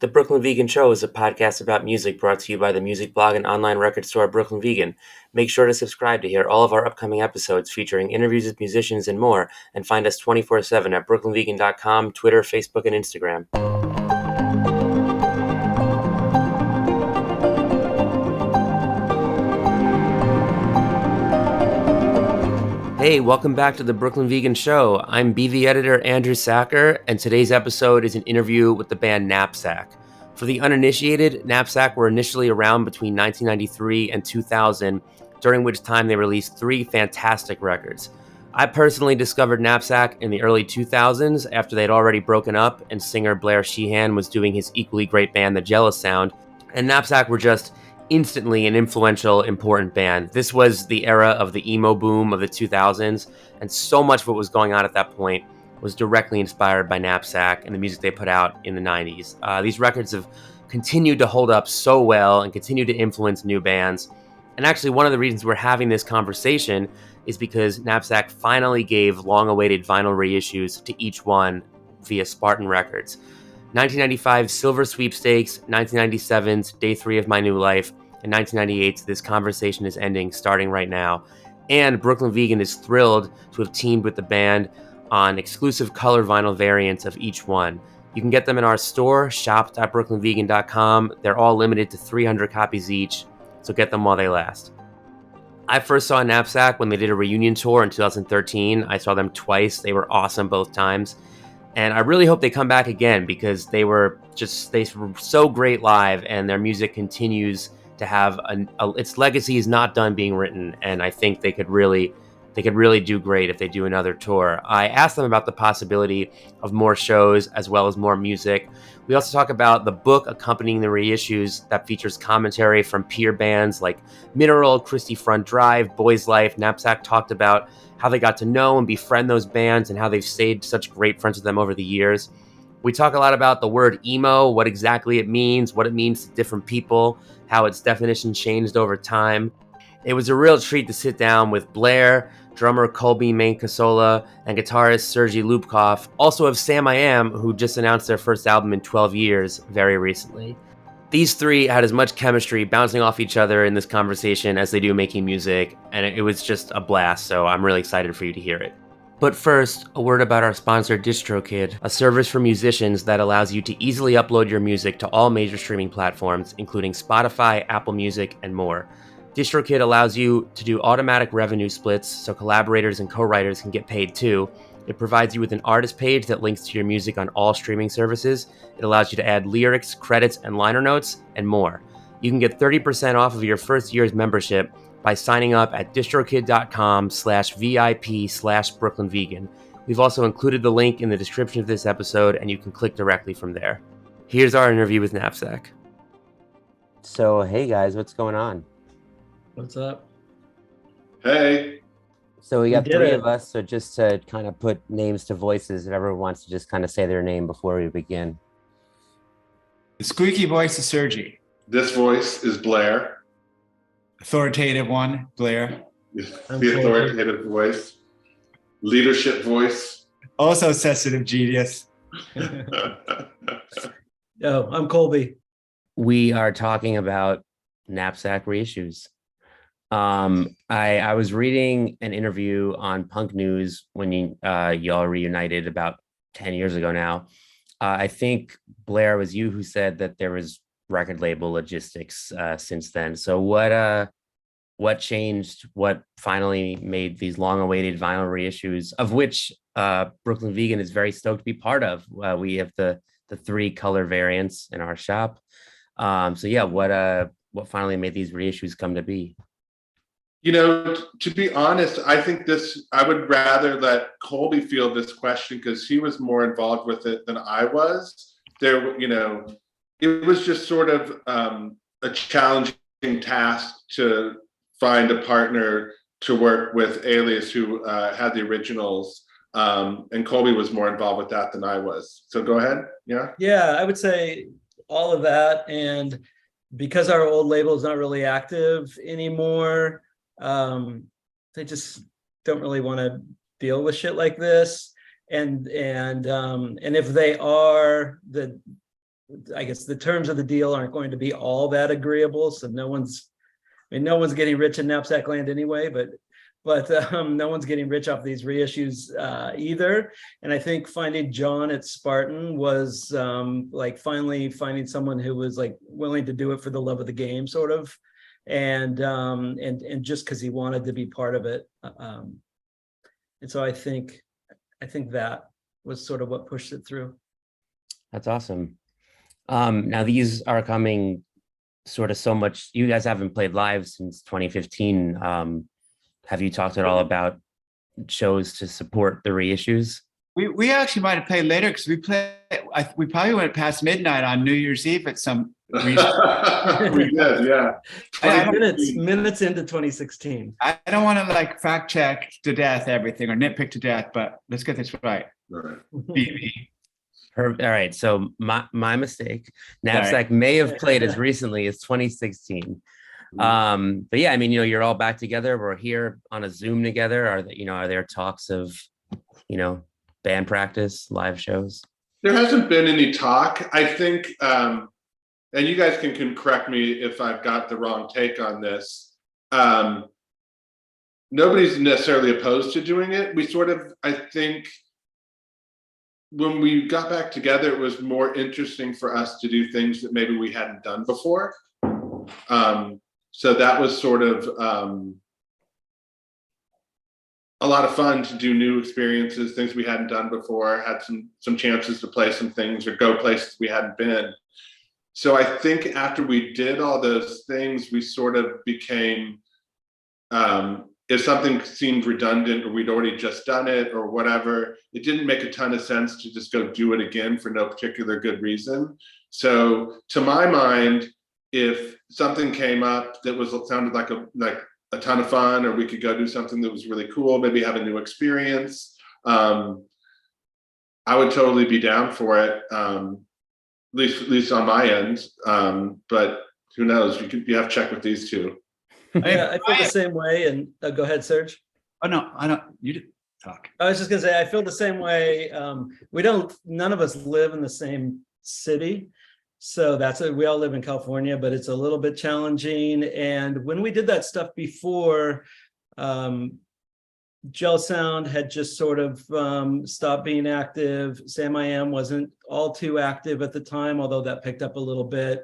The Brooklyn Vegan Show is a podcast about music brought to you by the music blog and online record store Brooklyn Vegan. Make sure to subscribe to hear all of our upcoming episodes featuring interviews with musicians and more, and find us 24/7 at brooklynvegan.com, Twitter, Facebook, and Instagram. Hey, welcome back to the Brooklyn Vegan Show. I'm BV editor Andrew Sacker, and today's episode is an interview with the band Knapsack. For the uninitiated, Knapsack were initially around between 1993 and 2000, during which time they released 3 fantastic records. I personally discovered Knapsack in the early 2000s after they'd already broken up and singer Blair Sheehan was doing his equally great band The Jealous Sound, and Knapsack were just instantly an influential, important band. This was the era of the emo boom of the 2000s, and so much of what was going on at that point was directly inspired by Knapsack and the music they put out in the 90s. These records have continued to hold up so well and continue to influence new bands. And actually, one of the reasons we're having this conversation is because Knapsack finally gave long-awaited vinyl reissues to each one via Spartan Records. 1995's Silver Sweepstakes, 1997's Day 3 of My New Life, and 1998's This Conversation is Ending, starting right now. And Brooklyn Vegan is thrilled to have teamed with the band on exclusive color vinyl variants of each one. You can get them in our store, shop.brooklynvegan.com. They're all limited to 300 copies each, so get them while they last. I first saw Knapsack when they did a reunion tour in 2013. I saw them twice. They were awesome both times. And I really hope they come back again because they were so great live, and their music continues to have its legacy is not done being written. And I think they could really do great if they do another tour. I asked them about the possibility of more shows as well as more music. We also talk about the book accompanying the reissues that features commentary from peer bands like Mineral, Christie Front Drive, Boys Life. Knapsack talked about how they got to know and befriend those bands and how they've stayed such great friends with them over the years. We talk a lot about the word emo, what exactly it means, what it means to different people, how its definition changed over time. It was a real treat to sit down with Blair, drummer Colby Mancasola, and guitarist Sergei Lubkov, also of Sam I Am, who just announced their first album in 12 years very recently. These three had as much chemistry bouncing off each other in this conversation as they do making music, and it was just a blast, so I'm really excited for you to hear it. But first, a word about our sponsor DistroKid, a service for musicians that allows you to easily upload your music to all major streaming platforms, including Spotify, Apple Music, and more. DistroKid allows you to do automatic revenue splits so collaborators and co-writers can get paid too. It provides you with an artist page that links to your music on all streaming services. It allows you to add lyrics, credits, and liner notes, and more. You can get 30% off of your first year's membership by signing up at distrokid.com/VIP/BrooklynVegan. We've also included the link in the description of this episode, and you can click directly from there. Here's our interview with Knapsack. So, hey guys, what's going on? What's up? Hey. So we got 3 of us, so just to kind of put names to voices, if everyone wants to just kind of say their name before we begin. The squeaky voice is Sergei. This voice is Blair. Authoritative one, Blair. The authoritative voice. Leadership voice. Also sensitive genius. Oh, I'm We are talking about Knapsack reissues. I was reading an interview on Punk News when y'all reunited about 10 years ago now. I think Blair, was you who said that there was record label logistics since then. So what changed? What finally made these long-awaited vinyl reissues, of which Brooklyn Vegan is very stoked to be part of? We have the 3 color variants in our shop. So yeah, what finally made these reissues come to be? You know, to be honest, I think I would rather let Colby field this question because he was more involved with it than I was. It was just sort of a challenging task to find a partner to work with Alias who had the originals. And Colby was more involved with that than I was. So go ahead. Yeah. Yeah, I would say all of that. And because our old label is not really active anymore, they just don't really want to deal with shit like this. And if they are, I guess the terms of the deal aren't going to be all that agreeable. So no one's getting rich in Knapsack land anyway, but no one's getting rich off these reissues either. And I think finding John at Spartan was like finally finding someone who was like willing to do it for the love of the game, sort of, and just because he wanted to be part of it. And so I think that was sort of what pushed it through. That's awesome. Now these are coming sort of so much. You guys haven't played live since 2015. Have you talked at all about shows to support the reissues? We actually might have played later because we probably went past midnight on New Year's Eve at some reason. We did, yeah. Minutes into 2016. I don't want to like fact check to death everything or nitpick to death, but let's get this right. Right. All right, so my mistake. Knapsack may have played as recently as 2016. But yeah, I mean, you're all back together. We're here on a Zoom together. Are there talks of, band practice, live shows? There hasn't been any talk. I think, and you guys can correct me if I've got the wrong take on this. Nobody's necessarily opposed to doing it. We sort of, I think, when we got back together, it was more interesting for us to do things that maybe we hadn't done before. So that was sort of a lot of fun to do new experiences, things we hadn't done before, had some chances to play some things or go places we hadn't been. So I think after we did all those things, we sort of became, if something seemed redundant or we'd already just done it or whatever, it didn't make a ton of sense to just go do it again for no particular good reason. So to my mind, if something came up that sounded like a ton of fun, or we could go do something that was really cool, maybe have a new experience, I would totally be down for it. At least on my end. But who knows? You have to check with these two. Yeah, I feel the same way. And go ahead, Serge. Oh no, I don't. You did talk. I was just gonna say I feel the same way. None of us live in the same city. So we all live in California, but it's a little bit challenging. And when we did that stuff before, Gel Sound had just sort of stopped being active. Sam I Am wasn't all too active at the time, although that picked up a little bit.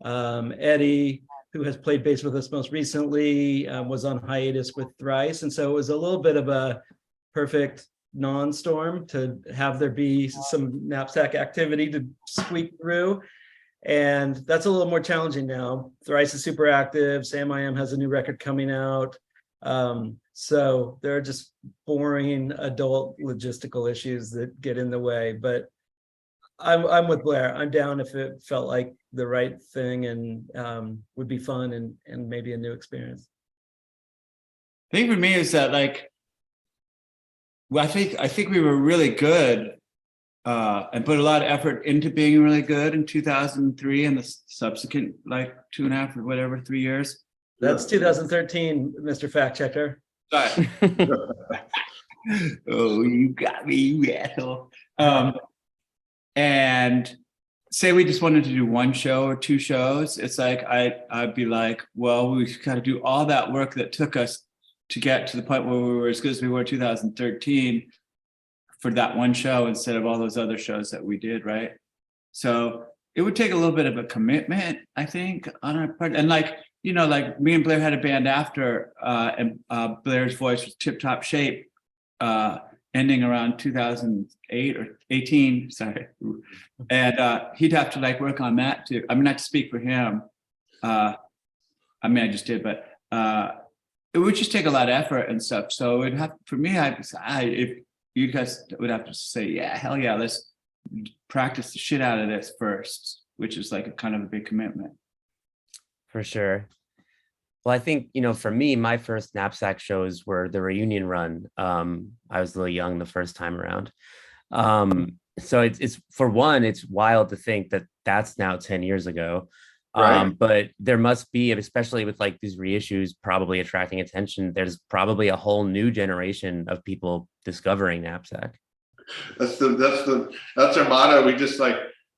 Eddie, who has played bass with us most recently, was on hiatus with Thrice. And so it was a little bit of a perfect non-storm to have there be some Knapsack activity to squeak through. And that's a little more challenging now. Thrice is super active. Sam I Am has a new record coming out. So there are just boring adult logistical issues that get in the way. But I'm with Blair. I'm down if it felt like the right thing and would be fun and maybe a new experience. I think for me is that I think we were really good and put a lot of effort into being really good in 2003 and the subsequent 2.5 or whatever 3 years. That's 2013, Mr. Fact Checker. Sorry. Oh, you got me, you asshole. And say we just wanted to do one show or two shows, it's like I'd be like, well, we've got to do all that work that took us to get to the point where we were as good as we were 2013 for that one show instead of all those other shows that we did, right? So it would take a little bit of a commitment, I think, on our part. And me and Blair had a band after, and Blair's voice was tip top shape, ending around 2008 or 18, sorry. And he'd have to work on that too. I mean, not to speak for him. I mean, I just did, but it would just take a lot of effort and stuff. So it'd have, for me, if you guys would have to say, yeah, hell yeah, let's practice the shit out of this first, which is like a kind of a big commitment. For sure. Well, I think, for me, my first Knapsack shows were the reunion run. I was a little young the first time around. So it's for one, it's wild to think that that's now 10 years ago. Right. But there must be, especially with these reissues probably attracting attention, there's probably a whole new generation of people discovering Knapsack. That's our motto. We just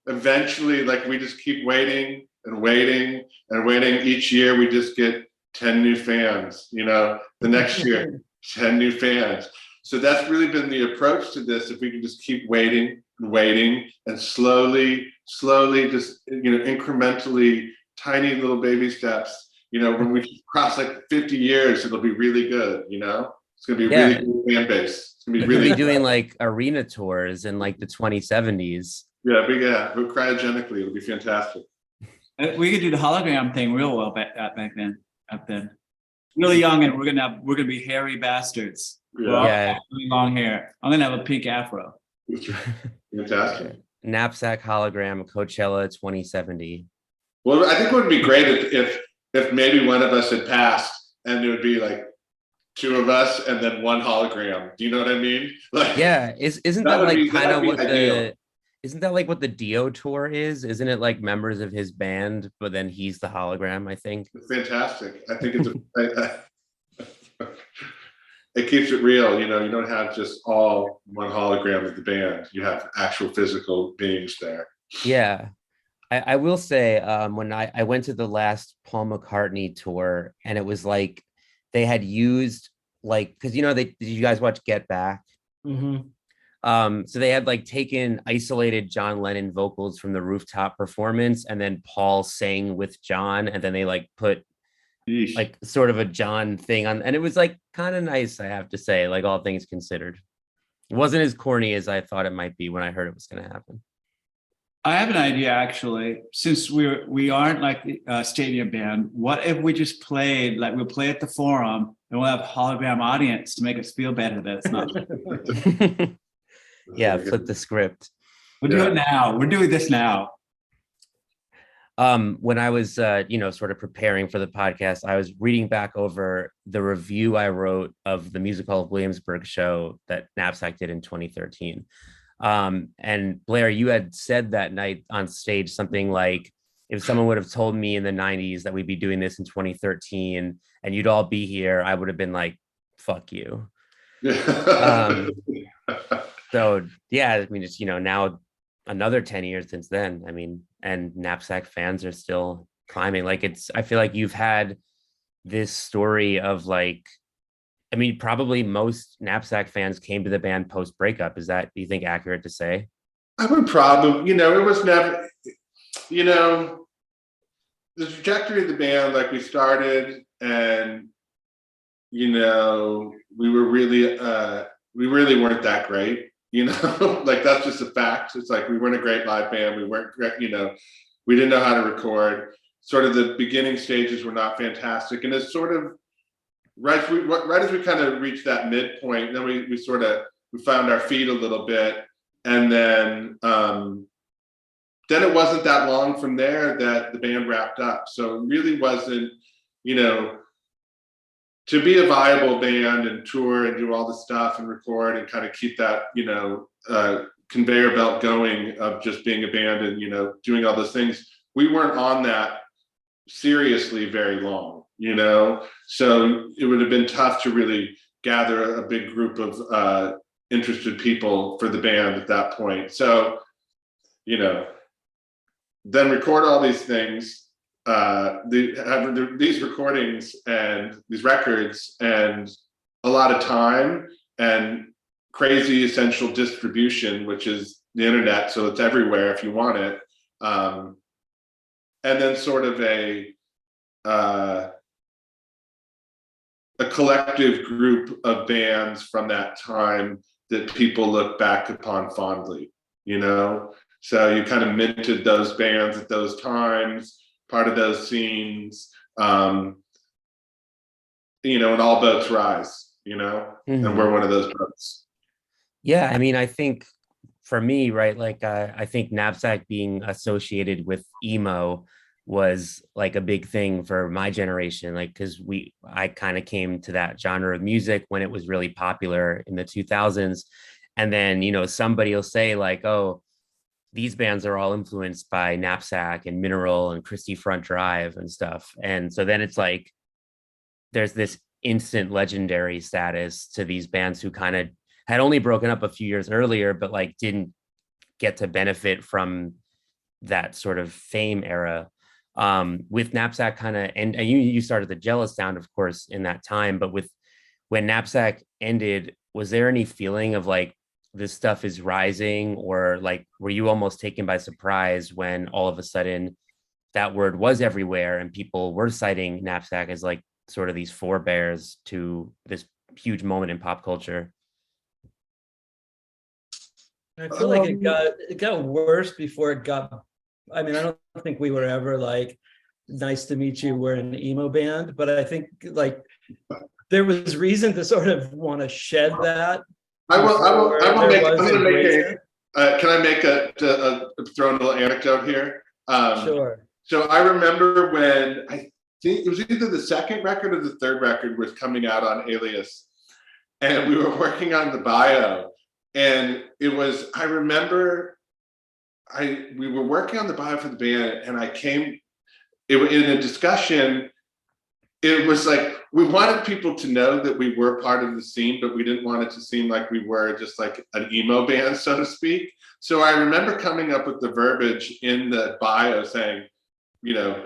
eventually, like, we just keep waiting and waiting and waiting. Each year we just get 10 new fans, you know, the next year 10 new fans. So that's really been the approach to this. If we can just keep waiting and waiting and slowly just, you know, incrementally, tiny little baby steps, you know, when we cross like 50 years, it'll be really good, you know? It's gonna be a really good fan base. It's gonna be really doing like arena tours in like the 2070s. Yeah, but cryogenically, it'll be fantastic. We could do the hologram thing real well back then. Really young, and we're gonna be hairy bastards. Yeah. Long hair. I'm gonna have a pink afro. Fantastic. Knapsack hologram, Coachella 2070. Well, I think it would be great if maybe one of us had passed, and it would be like two of us and then one hologram. Do you know what I mean? Like, yeah, isn't that like kind of what ideal. Isn't that like what the Dio tour is? Isn't it like members of his band, but then he's the hologram, I think? It's fantastic. I think it keeps it real. You know, you don't have just all one hologram of the band. You have actual physical beings there. Yeah. I will say, when I went to the last Paul McCartney tour, and it was like they had used like, because you know, did you guys watch Get Back? Mm-hmm. So they had like taken isolated John Lennon vocals from the rooftop performance, and then Paul sang with John, and then they like put like sort of a John thing on, and it was like kind of nice, I have to say, like all things considered. It wasn't as corny as I thought it might be when I heard it was going to happen. I have an idea, actually. Since we aren't like a stadium band, what if we just played, like we'll play at the Forum, and we'll have a hologram audience to make us feel better that it's not. Yeah, flip the script. We'll do it now. We're doing this now. When I was, sort of preparing for the podcast, I was reading back over the review I wrote of the Music Hall of Williamsburg show that Knapsack did in 2013. And Blair, you had said that night on stage something like, if someone would have told me in the 90s that we'd be doing this in 2013 and you'd all be here, I would have been like, fuck you. So yeah, I mean, it's, now another 10 years since then, I mean, and Knapsack fans are still climbing. Like I feel like you've had this story of like, I mean, probably most Knapsack fans came to the band post breakup. Is that, do you think, accurate to say? I would probably, it was never, the trajectory of the band, like we started and, we really weren't that great, like that's just a fact. It's like, we weren't a great live band. We weren't great, we didn't know how to record. Sort of the beginning stages were not fantastic. And it's sort of, right as we kind of reached that midpoint, then we found our feet a little bit, and then it wasn't that long from there that the band wrapped up. So it really wasn't, to be a viable band and tour and do all the stuff and record and kind of keep that conveyor belt going of just being a band and doing all those things. We weren't on that seriously very long. So it would have been tough to really gather a big group of interested people for the band at that point. So, then record all these things, these recordings and these records, and a lot of time and crazy essential distribution, which is the internet. So it's everywhere if you want it. And then sort of a collective group of bands from that time that people look back upon fondly, So you kind of minted those bands at those times, part of those scenes, and all boats rise, and we're one of those boats. Yeah, I mean, I think for me, right, like I think Knapsack being associated with emo was like a big thing for my generation, like because I kind of came to that genre of music when it was really popular in the 2000s, and then somebody will say like, oh, these bands are all influenced by Knapsack and Mineral and Christie Front Drive and stuff, and so then it's like there's this instant legendary status to these bands who kind of had only broken up a few years earlier, but like didn't get to benefit from that sort of fame era. With Knapsack kind of, and you started the Jealous Sound, of course, in that time, but with when Knapsack ended, was there any feeling of like this stuff is rising, or like were you almost taken by surprise when all of a sudden that word was everywhere and people were citing Knapsack as like sort of these forebears to this huge moment in pop culture? I feel like it got worse before it got. I mean, I don't think we were ever like, nice to meet you, we're an emo band, but I think like there was reason to sort of want to shed that. I will make. I'm going to make a. Can I make a throw in a little anecdote here? Sure. So I remember when I think it was either the second record or the third record was coming out on Alias, and we were working on the bio, and it was. I remember, we were working on the bio for the band, and I came. In a discussion, it was like we wanted people to know that we were part of the scene, but we didn't want it to seem like we were just like an emo band, so to speak. So I remember coming up with the verbiage in the bio saying, you know,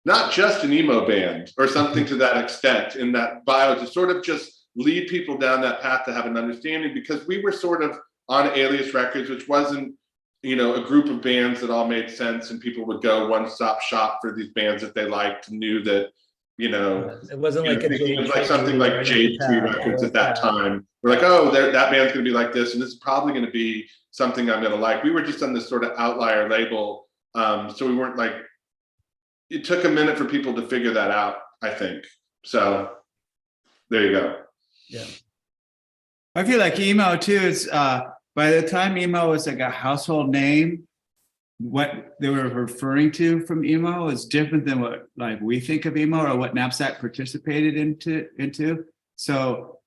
not just an emo band or something to that extent in that bio, to sort of just lead people down that path to have an understanding, because we were sort of on Alias Records, which wasn't, you know, a group of bands that all made sense and people would go one-stop shop for these bands that they liked, knew that, you know, it wasn't like it was like something like Jade Tree Records at that time. We're like, oh, that band's going to be like this, and this is probably going to be something I'm going to like. We were just on this sort of outlier label, so we weren't like. It took a minute for people to figure that out, I think. So there you go. Yeah, I feel like emo too is by the time emo was like a household name, what they were referring to from emo is different than what like we think of emo or what Knapsack participated into. So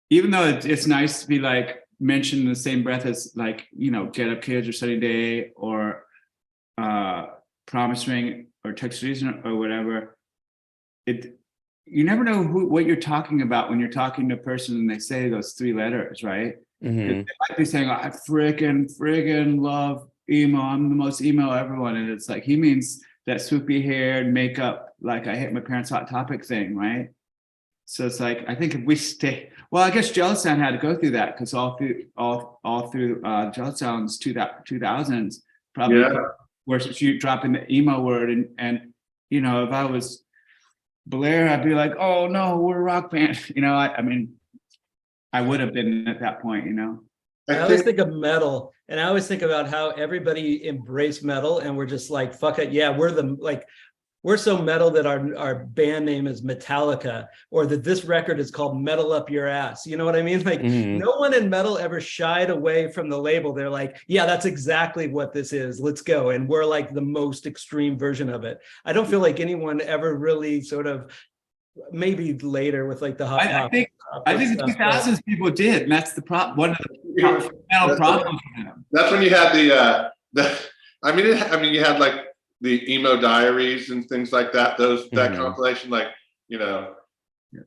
even though it's nice to be like mentioned in the same breath as like, you know, Get Up Kids or Sunny Day or Promise Ring or Texas Reason or whatever, you never know what you're talking about when you're talking to a person and they say those three letters, right? Mm-hmm. They might be saying, I friggin' love emo. I'm the most emo everyone. And it's like, he means that swoopy hair and makeup, like I hit my parents' Hot Topic thing, right? So it's like, I think if we stay, well, I guess Jealous Sound had to go through that because all through Jealous Sound's 2000s, probably where you drop in the emo word. And, you know, if I was Blair, I'd be like, oh no, we're a rock band. You know, I mean, I would have been at that point, you know. I always think of metal, and I always think about how everybody embraced metal, and we're just like, fuck it, yeah, we're so metal that our band name is Metallica, or that this record is called Metal Up Your Ass. You know what I mean? Like, no one in metal ever shied away from the label. They're like, yeah, that's exactly what this is. Let's go. And we're like the most extreme version of it. I don't feel like anyone ever really sort of, maybe later with like the hot. I think the 2000s people did, and that's the problem. One of the problems. That's when you had you had like the emo diaries and things like that. That compilation, like, you know,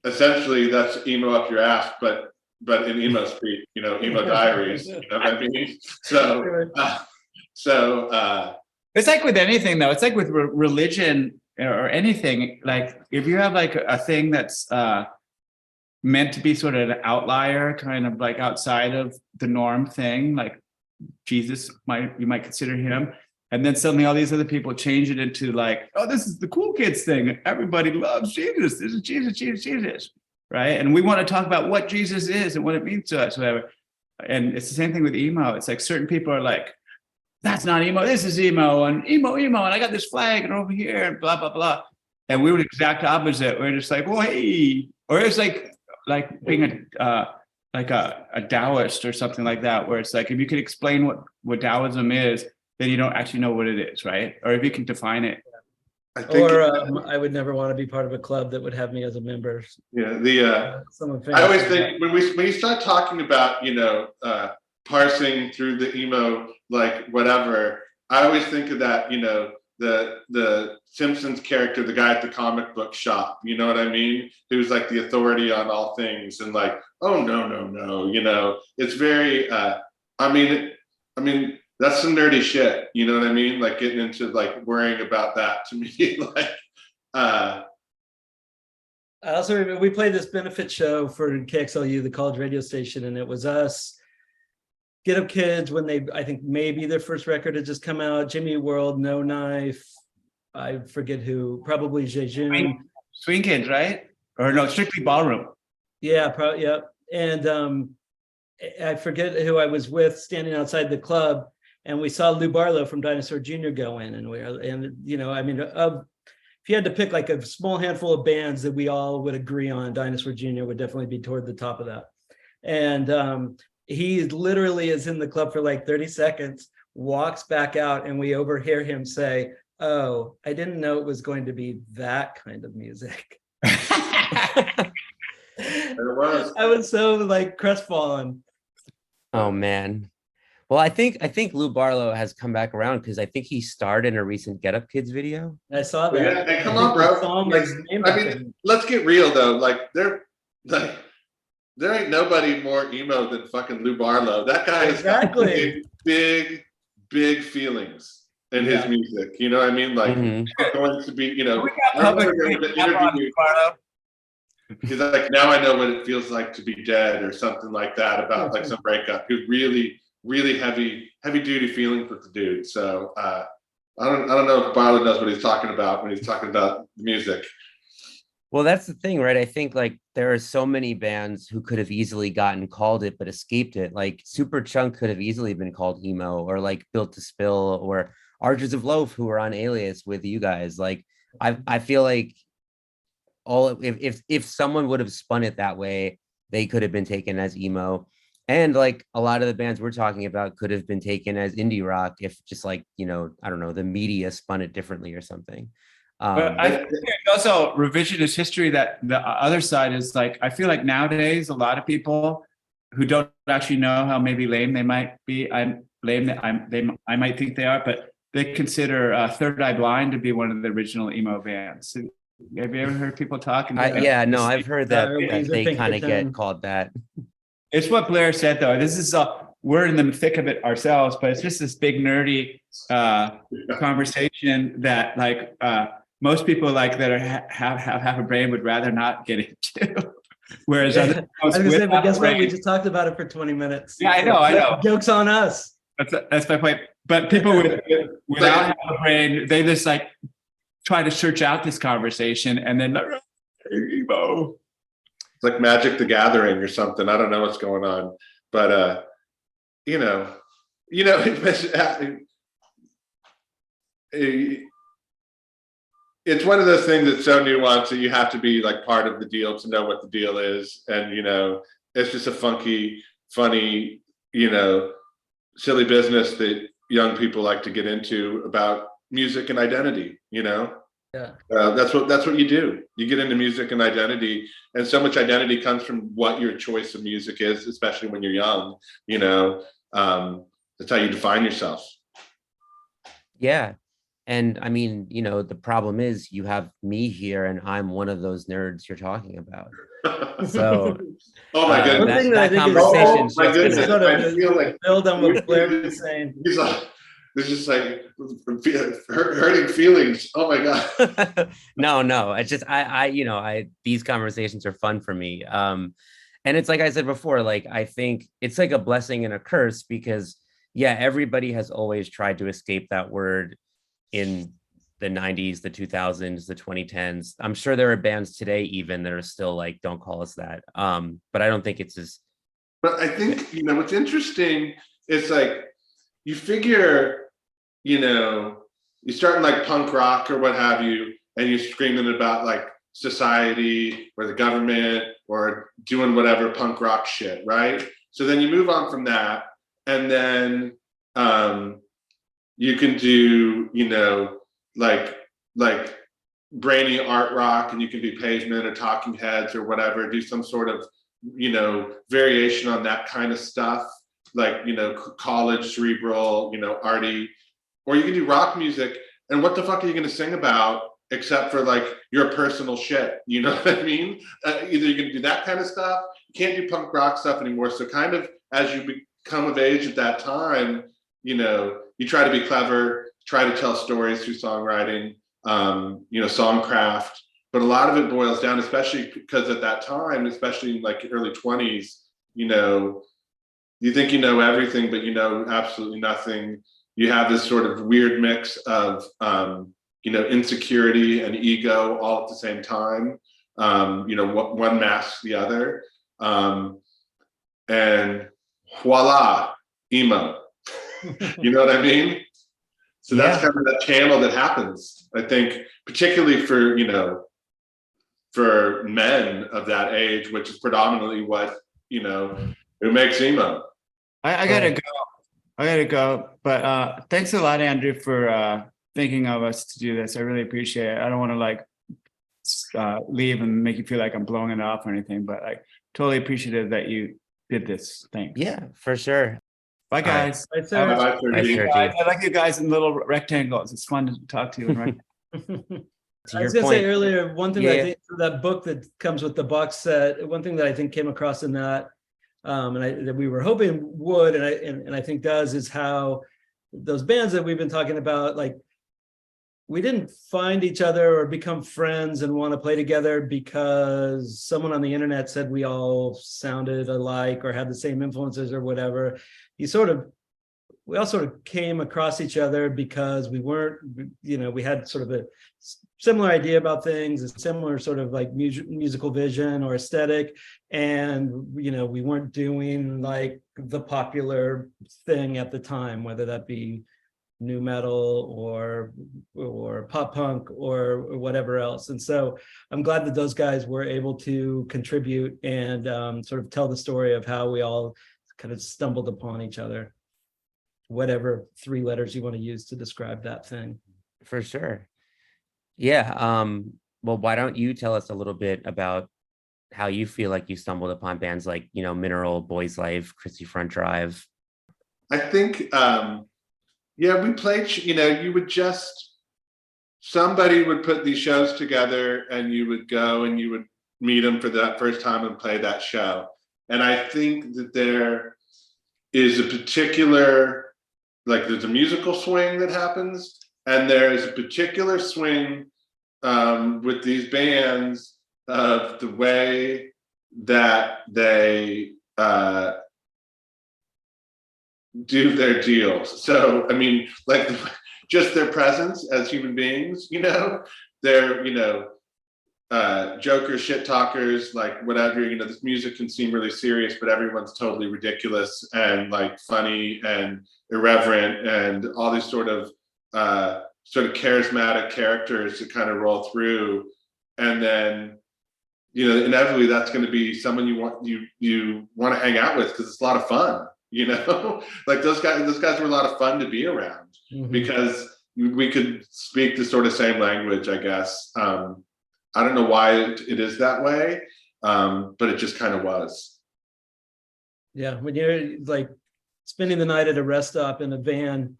essentially that's emo up your ass, but in emo speak, you know, emo diaries. You know what I mean? So it's like with anything though. It's like with religion or anything. Like if you have like a thing that's meant to be sort of an outlier, kind of like outside of the norm thing, like Jesus, you might consider him. And then suddenly all these other people change it into like, oh, this is the cool kids thing. Everybody loves Jesus. This is Jesus, right? And we want to talk about what Jesus is and what it means to us, whatever. And it's the same thing with emo. It's like certain people are like, that's not emo, this is emo, and emo, and I got this flag and over here, and blah, blah, blah. And we were the exact opposite. We're just like, well, hey. Or it's like being a Taoist or something like that, where it's like, if you can explain what Taoism is, then you don't actually know what it is, right? Or if you can define it. I would never want to be part of a club that would have me as a member. Yeah, I always think when you start talking about, you know, parsing through the emo, like whatever, I always think of that, you know, the Simpsons character, the guy at the comic book shop, you know what I mean? Who's like the authority on all things, and like, oh no, you know, it's very I mean That's some nerdy shit. You know what I mean? Like getting into like worrying about that to me, like, I also remember we played this benefit show for KXLU, the college radio station, and it was us, Get Up Kids, when I think maybe their first record had just come out, Jimmy Eat World, No Knife, I forget who, probably Jejun. Swing Kids, right? Or no, Strictly Ballroom. Yeah, probably, yeah. And I forget who I was with standing outside the club, and we saw Lou Barlow from Dinosaur Jr. go in, and you know, I mean, if you had to pick like a small handful of bands that we all would agree on, Dinosaur Jr. would definitely be toward the top of that. And he literally is in the club for like 30 seconds, walks back out, and we overhear him say, "Oh, I didn't know it was going to be that kind of music." it was. I was so like crestfallen. Oh man. Well, I think Lou Barlow has come back around because I think he starred in a recent Get Up Kids video. I saw that. Yeah, hey, come on, bro. Like, I mean, let's get real though. Like, there ain't nobody more emo than fucking Lou Barlow. That guy has exactly big feelings in his music. You know what I mean? Like, going to be, you know, I remember the interview. He's like, now I know what it feels like to be dead, or something like that, about like some breakup. He really heavy duty feelings with the dude. So I don't know if Barlow knows what he's talking about when he's talking about music. Well, that's the thing, right? I think like there are so many bands who could have easily gotten called it but escaped it. Like Superchunk could have easily been called emo, or like Built to Spill, or Archers of Loaf, who were on Alias with you guys. Like I feel like if someone would have spun it that way, they could have been taken as emo. And like a lot of the bands we're talking about could have been taken as indie rock if just like, you know, I don't know, the media spun it differently or something. But I think there's also revisionist history that the other side is like, I feel like nowadays a lot of people who don't actually know how maybe lame they might be, I might think they are, but they consider Third Eye Blind to be one of the original emo bands. Have you ever heard people talking? Yeah, no, I've heard that they kind of get called that. It's what Blair said, though. This is we're in the thick of it ourselves, but it's just this big nerdy conversation that like most people like that have half a brain would rather not get into. Whereas I was gonna say, but guess what? We just talked about it for 20 minutes. Yeah, I know. Joke's on us. That's my point. But people without half a brain, they just like try to search out this conversation and then like, emo. It's like Magic the Gathering or something. I don't know what's going on, but you know, it's one of those things that's so nuanced that you have to be like part of the deal to know what the deal is, and you know, it's just a funky, funny, you know, silly business that young people like to get into about music and identity. You know. Yeah. That's what you do. You get into music and identity, and so much identity comes from what your choice of music is, especially when you're young. You know, that's how you define yourself. Yeah, and I mean, you know, the problem is you have me here, and I'm one of those nerds you're talking about. So, oh my goodness, that conversation's my goodness. I feel like build on what Blair was saying. He's like, it's just like hurting feelings. Oh my god. No. It's just these conversations are fun for me. And it's like I said before, like I think it's like a blessing and a curse because everybody has always tried to escape that word in the 90s, the 2000s, the 2010s. I'm sure there are bands today even that are still like, don't call us that. But I don't think it's as. But I think, you know, what's interesting is like you figure, you know, you start in like punk rock or what have you, and you're screaming about like society or the government or doing whatever punk rock shit, right? So then you move on from that, and then you can do, you know, like brainy art rock, and you can do Pavement or Talking Heads or whatever, do some sort of, you know, variation on that kind of stuff, like, you know, college, cerebral, you know, arty. Or you can do rock music, and what the fuck are you going to sing about except for like your personal shit? You know what I mean? Either you're going to do that kind of stuff, you can't do punk rock stuff anymore. So kind of as you become of age at that time, you try to be clever, try to tell stories through songwriting, songcraft. But a lot of it boils down, especially because at that time, especially in like early 20s, you think you know everything, but you know absolutely nothing. You have this sort of weird mix of, insecurity and ego all at the same time. One masks the other. And voila, emo. You know what I mean? So that's kind of that channel that happens, I think, particularly for men of that age, which is predominantly what, it makes emo. I gotta go. But thanks a lot, Andrew, for thinking of us to do this. I really appreciate it. I don't want to leave and make you feel like I'm blowing it off or anything, but I totally appreciative that you did this. Thanks. Yeah, for sure. Bye, guys. Bye, Serge. Bye, Serge. I like you guys in little rectangles. It's fun to talk to you in rectangles. I was going to say earlier, one thing I think for that book that comes with the box set, one thing that I think came across in that, that we were hoping would, and I think does, is how those bands that we've been talking about, like, we didn't find each other or become friends and want to play together because someone on the internet said we all sounded alike or had the same influences or whatever. We all sort of came across each other because we weren't, we had sort of a similar idea about things, a similar sort of like musical vision or aesthetic. And, we weren't doing like the popular thing at the time, whether that be new metal or pop punk or whatever else. And so I'm glad that those guys were able to contribute and sort of tell the story of how we all kind of stumbled upon each other, whatever 3 letters you want to use to describe that thing. For sure. Yeah. Well, why don't you tell us a little bit about how you feel like you stumbled upon bands like, Mineral, Boys Life, Christie Front Drive? I think, we played, somebody would put these shows together and you would go and you would meet them for that first time and play that show. And I think that there is a particular, there's a musical swing that happens, and there's a particular swing with these bands of the way that they do their deals. So, I mean, just their presence as human beings, they're, jokers, shit talkers, whatever, this music can seem really serious, but everyone's totally ridiculous and funny and irreverent and all these sort of charismatic characters to kind of roll through. And then, inevitably that's going to be someone you want to hang out with because it's a lot of fun. Those guys were a lot of fun to be around because we could speak the sort of same language, I guess. I don't know why it is that way, but it just kind of was. Yeah, when you're spending the night at a rest stop in a van,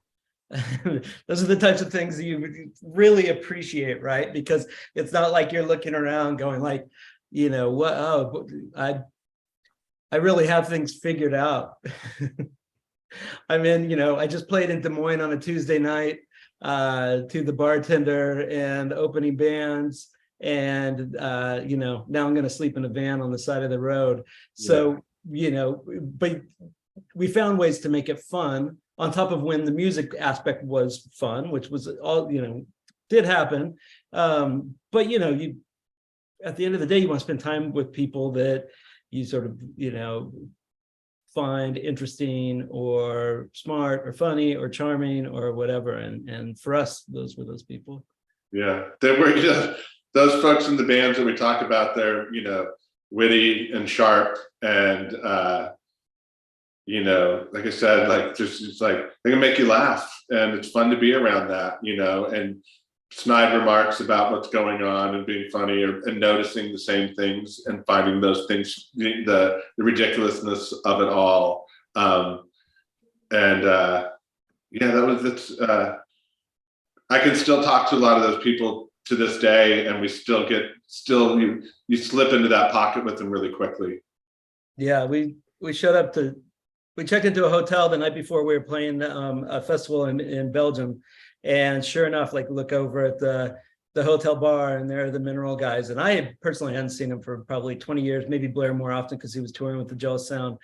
those are the types of things that you really appreciate, right? Because it's not like you're looking around going what? Oh, I really have things figured out. I mean, I just played in Des Moines on a Tuesday night to the bartender and opening bands. And, now I'm going to sleep in a van on the side of the road. So, but we found ways to make it fun on top of when the music aspect was fun, which was all, did happen. But, you, at the end of the day, you want to spend time with people that you sort of, find interesting or smart or funny or charming or whatever. And for us, those were those people. Yeah, they were, those folks in the bands that we talk about, they're, witty and sharp and, like I said, just they can make you laugh and it's fun to be around that, and snide remarks about what's going on and being funny and noticing the same things and finding those things, the ridiculousness of it all. I can still talk to a lot of those people to this day, and we still you slip into that pocket with them really quickly. Yeah, we showed up to we checked into a hotel the night before we were playing a festival in Belgium, and sure enough, like look over at the hotel bar, and there are the Mineral guys. And I personally hadn't seen them for probably 20 years, maybe Blair more often because he was touring with the Jealous Sound.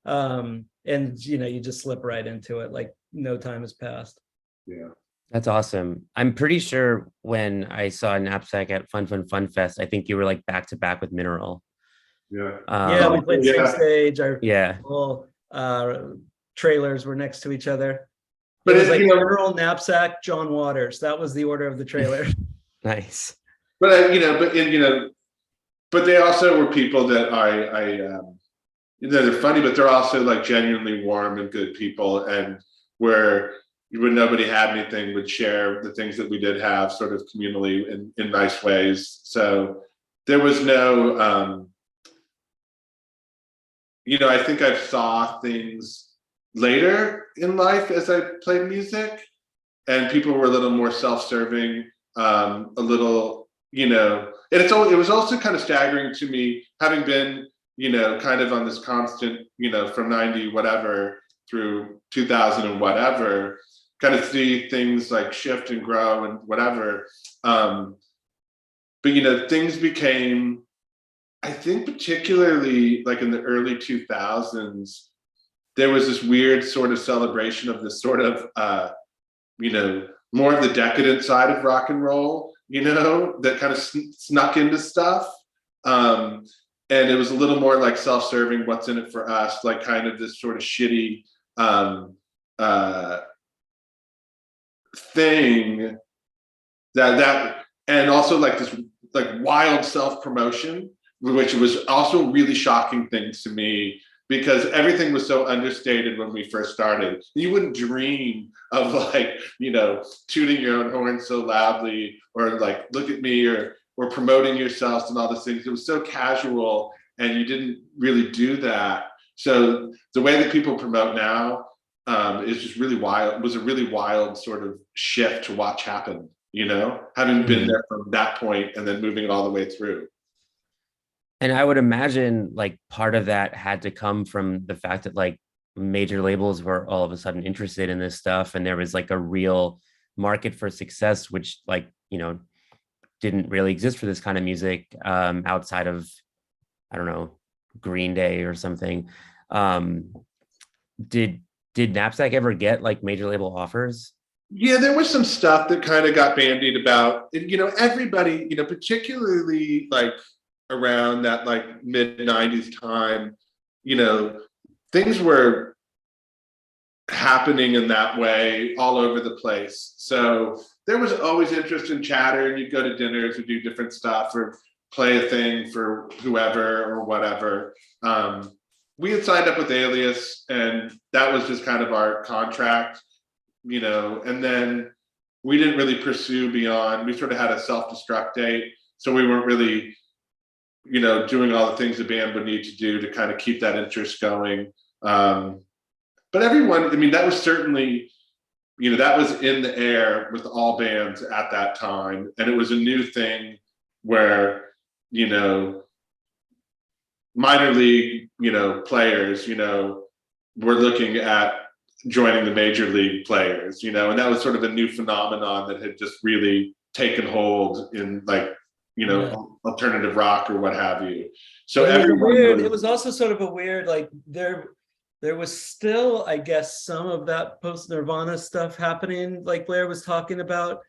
And you just slip right into it, like no time has passed. Yeah. That's awesome. I'm pretty sure when I saw Knapsack at Fun Fest, I think you were like back to back with Mineral. Yeah. Yeah, we played same stage. Our Yeah. whole trailers were next to each other. But It was like you know, Mineral, Knapsack, John Waters. That was the order of the trailer. Nice. but but they also were people that they're funny, but they're also like genuinely warm and good people, and where when nobody had anything, would share the things that we did have sort of communally in nice ways. So there was no, I think I saw things later in life as I played music, and people were a little more self-serving, a little, and it was also kind of staggering to me, having been, kind of on this constant, from 90 whatever through 2000 and whatever, kind of see things like shift and grow and whatever. But things became, I think particularly like in the early 2000s, there was this weird sort of celebration of this sort of, more of the decadent side of rock and roll, that kind of snuck into stuff. And it was a little more like self-serving, what's in it for us, like kind of this sort of shitty thing that and also like this like wild self-promotion, which was also a really shocking thing to me, because everything was so understated when we first started. You wouldn't dream of like, tooting your own horn so loudly, or like, look at me, or promoting yourselves and all those things. It was so casual, and you didn't really do that. So the way that people promote now is just really wild. It was a really wild sort of shift to watch happen, having been there from that point and then moving it all the way through. And I would imagine like part of that had to come from the fact that like major labels were all of a sudden interested in this stuff, and there was like a real market for success, which like, didn't really exist for this kind of music outside of, I don't know, Green Day or something. Did Knapsack ever get like major label offers? Yeah, there was some stuff that kind of got bandied about. Everybody, particularly like around that like mid 90s time, things were happening in that way all over the place. So there was always interest in chatter, and you'd go to dinners or do different stuff or play a thing for whoever or whatever. We had signed up with Alias, and that was just kind of our contract, and then we didn't really pursue beyond. We sort of had a self-destruct date, so we weren't really, doing all the things the band would need to do to kind of keep that interest going. But everyone, that was certainly, that was in the air with all bands at that time. And it was a new thing where, minor league, players, were looking at joining the major league players, and that was sort of a new phenomenon that had just really taken hold in like, alternative rock or what have you. So it was also sort of a weird, like there was still, I guess, some of that post Nirvana stuff happening, like Blair was talking about.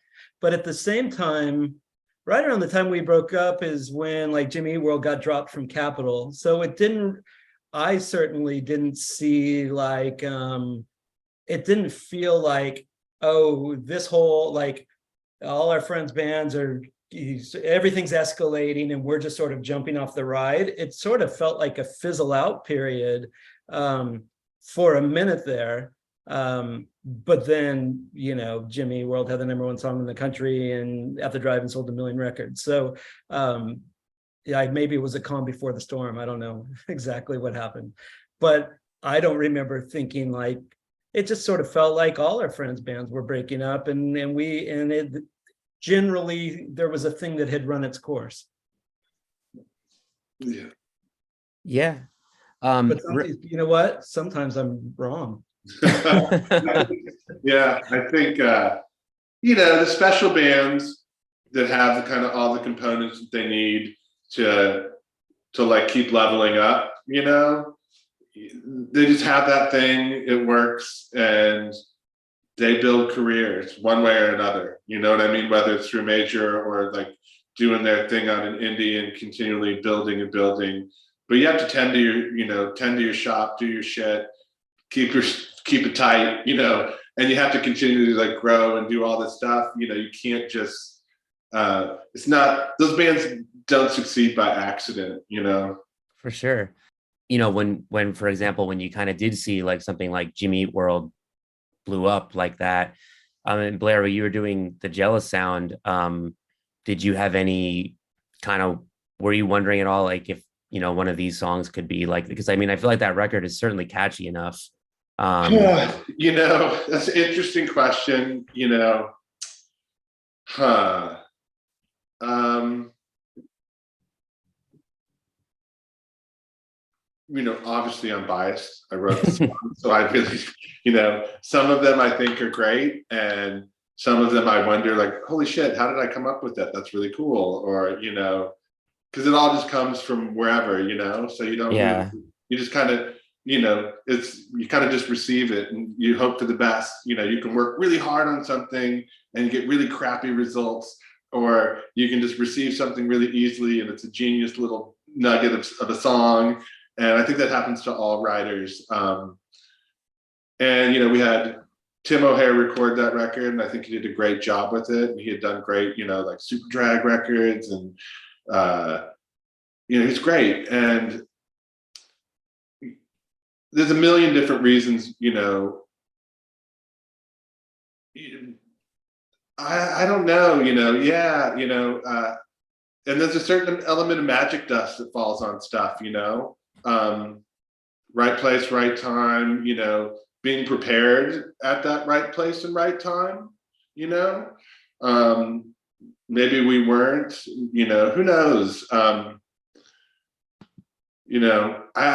But at the same time, right around the time we broke up is when like Jimmy Eat World got dropped from Capitol. So I certainly didn't see like, it didn't feel like, oh, this whole, like all our friends' bands everything's escalating and we're just sort of jumping off the ride. It sort of felt like a fizzle out period for a minute there. But then, Jimmy Eat World had the #1 song in the country and At the Drive-In sold 1 million records. So maybe it was a calm before the storm. I don't know exactly what happened, but I don't remember thinking like, it just sort of felt like all our friends' bands were breaking up, and it generally there was a thing that had run its course. Yeah. Yeah. But you know what? Sometimes I'm wrong. Yeah, I think the special bands that have the kind of all the components that they need to like keep leveling up, they just have that thing, it works, and they build careers one way or another. You know what I mean? Whether it's through major or like doing their thing on an indie and continually building and building. But you have to tend to your shop, do your shit, keep it tight, and you have to continue to like grow and do all this stuff. You can't just it's not, those bands don't succeed by accident, For sure. When for example, when you kind of did see like something like Jimmy Eat World blew up like that, and Blair, when you were doing the Jealous Sound, did you have any kind of, were you wondering at all like if one of these songs could be like, because I mean I feel like that record is certainly catchy enough. That's an interesting question. Obviously I'm biased. I wrote the song, so I really, some of them I think are great, and some of them I wonder, like, holy shit, how did I come up with that? That's really cool. Or, because it all just comes from wherever, so you don't, you just kind of, you kind of just receive it and you hope for the best. You can work really hard on something and get really crappy results, or you can just receive something really easily and it's a genius little nugget of a song. And I think that happens to all writers. And, we had Tim O'Hare record that record, and I think he did a great job with it. And he had done great, like Super Drag records, and, he's great. And there's a million different reasons, I don't know, and there's a certain element of magic dust that falls on stuff, right place, right time, being prepared at that right place and right time, maybe we weren't, who knows? I